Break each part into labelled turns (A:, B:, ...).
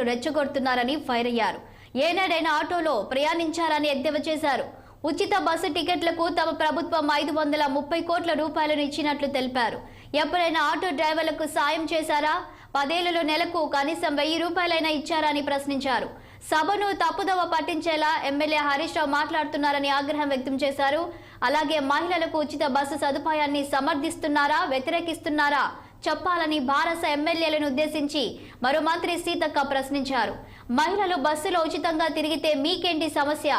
A: రెచ్చగొడుతున్నారని fire అయ్యారు. ఏనాడైనా ఆటోలో ప్రయాణించాలని ఎద్దేవా చేశారు. ఉచిత బస్సు టికెట్లకు తమ ప్రభుత్వం 530 కోట్ల రూపాయలను ఇచ్చినట్లు తెలిపారు. ఎప్పుడైనా ఆటో డ్రైవర్లకు సాయం చేశారా? 10 ఏళ్లలో నెలకు కనీసం 1000 రూపాయలైనా ఇచ్చారా అని ప్రశ్నించారు. సభను తప్పుదోవ పట్టించేలా ఎమ్మెల్యే హరీష్ రావు మాట్లాడుతున్నారని ఆగ్రహం వ్యక్తం చేశారు. అలాగే మహిళలకు ఉచిత బస్సు సదుపాయాన్ని సమర్థిస్తున్నారా, వ్యతిరేకిస్తున్నారా చెప్పాలని భారత ఎమ్మెల్యేలను ఉద్దేశించి మరో మంత్రి సీతక్క ప్రశ్నించారు. మహిళలు బస్సులో ఉచితంగా తిరిగితే మీకేంటి సమస్య?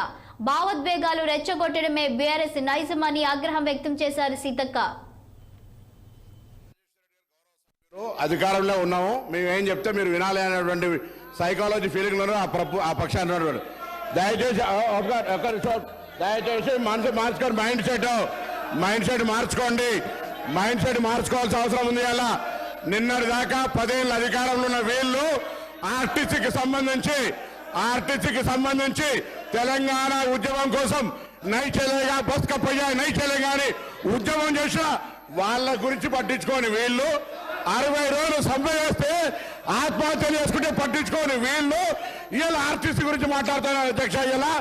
A: భావోద్వేగాలు రెచ్చగొట్టడమే బీఆర్ఎస్ నైజం అని ఆగ్రహం వ్యక్తం చేశారు సీతక్క.
B: అధికారంలో ఉన్నాము, మేము ఏం చెప్తే మీరు వినాలి అనేటువంటి సైకాలజీ ఫీలింగ్ లోనూ ఆ పక్షాన్ని దయచేసి మార్చుకోండి. మైండ్ సెట్ మార్చుకోండి. మైండ్ సెట్ మార్చుకోవాల్సిన అవసరం ఉంది. అలా నిన్నటి దాకా 10 ఏళ్ళ అధికారంలో ఉన్న వీళ్ళు ఆర్టీసీకి సంబంధించి తెలంగాణ ఉద్యమం కోసం నై చెలేగా బస్ కప్పయ్యా నై చెలేగా అని ఉద్యమం చేసిన వాళ్ళ గురించి పట్టించుకోని వీళ్ళు 60 రోజులు సమ్మె చేస్తే ఆత్మహత్యలు చేసుకుంటే పట్టించుకోని వీళ్ళు ఇలా ఆర్టీసీ గురించి మాట్లాడుతున్నారు. అధ్యక్ష, ఇలా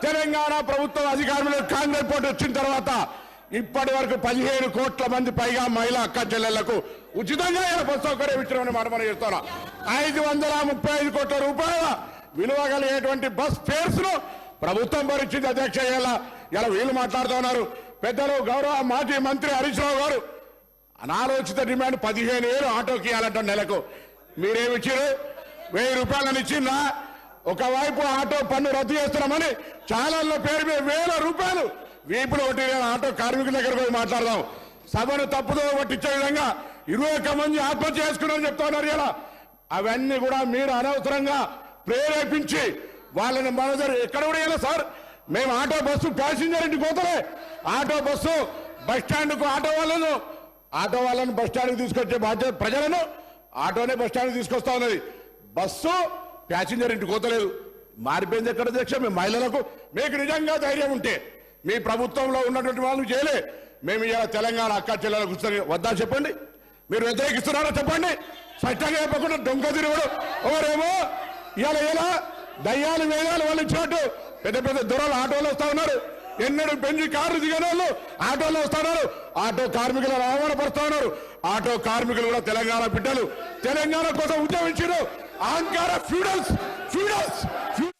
B: తెలంగాణ ప్రభుత్వం అధికారంలో కాంగ్రెస్ పార్టీ వచ్చిన తర్వాత ఇప్పటి వరకు 15 కోట్ల మంది పైగా మహిళా అక్క చెల్లెళ్లకు ఉచితంగా బస్ సౌకర్యం ఇచ్చామని మనం చేస్తున్నా. 535 కోట్ల రూపాయల విలువ కలిగేటువంటి బస్ ఫేర్స్ ను ప్రభుత్వం భరించింది. అధ్యక్ష, ఇలా వీళ్ళు మాట్లాడుతున్నారు. పెద్దలు గౌరవ మాజీ మంత్రి హరీష్ రావు గారు అనాలోచిత డిమాండ్ 15,000 ఆటోకి ఇవ్వాలంట నెలకు. మీరేమిచ్చారు? 1000 రూపాయలని ఇచ్చిందా? ఒకవైపు ఆటో పన్ను రద్దు చేస్తున్నామని ఛానల్లో పేరు మీద 1000 రూపాయలు వీపులు కొట్టి ఆటో కార్మికుల దగ్గర పోయి మాట్లాడదాం. సభను తప్పుదో పట్టించే విధంగా 21 మంది ఆత్మహత్య చేసుకున్నారని చెప్తా ఉన్నారు. ఇలా అవన్నీ కూడా మీరు అనవసరంగా ప్రేరేపించి వాళ్ళని మన దగ్గర ఎక్కడ కూడా ఇలా సార్ మేము ఆటో బస్సు ప్యాసింజర్ ఇంటికి పోతలే, ఆటో బస్సు బస్ స్టాండ్కు ఆటో వాళ్ళను బస్ స్టాండ్కి తీసుకొచ్చే బాధ్యత ప్రజలను ఆటోనే బస్ స్టాండ్కి తీసుకొస్తా ఉన్నది. బస్సు ప్యాసింజర్ ఇంటికి పోతలేదు. మారిపోయింది ఎక్కడ అధ్యక్ష? మేము మహిళలకు మీకు నిజంగా ధైర్యం ఉంటే మీ ప్రభుత్వంలో ఉన్నటువంటి వాళ్ళు చేయలే. మేము ఇలా తెలంగాణ అక్క చెల్లెలకు కూర్చొని వద్దా చెప్పండి. మీరు వ్యతిరేకిస్తున్నారో చెప్పండి. స్పష్టంగా చెప్పకుండా దొంగ తిరుగుడు ఎవరేమో ఇలా దయ్యాలు వేదాలు వాళ్ళు ఇచ్చినట్టు పెద్ద పెద్ద దొరలు ఆటోలు వస్తా ఉన్నారు. ఎన్నడూ పెంచి కార్లు దిగిన వాళ్ళు ఆటోలో వస్తా ఉన్నారు. ఆటో కార్మికులను అవమానపరుస్తా ఉన్నారు. ఆటో కార్మికులు కూడా తెలంగాణ బిడ్డలు, తెలంగాణ కోసం ఉద్యమించారు. అహంకార ఫ్యూడల్స్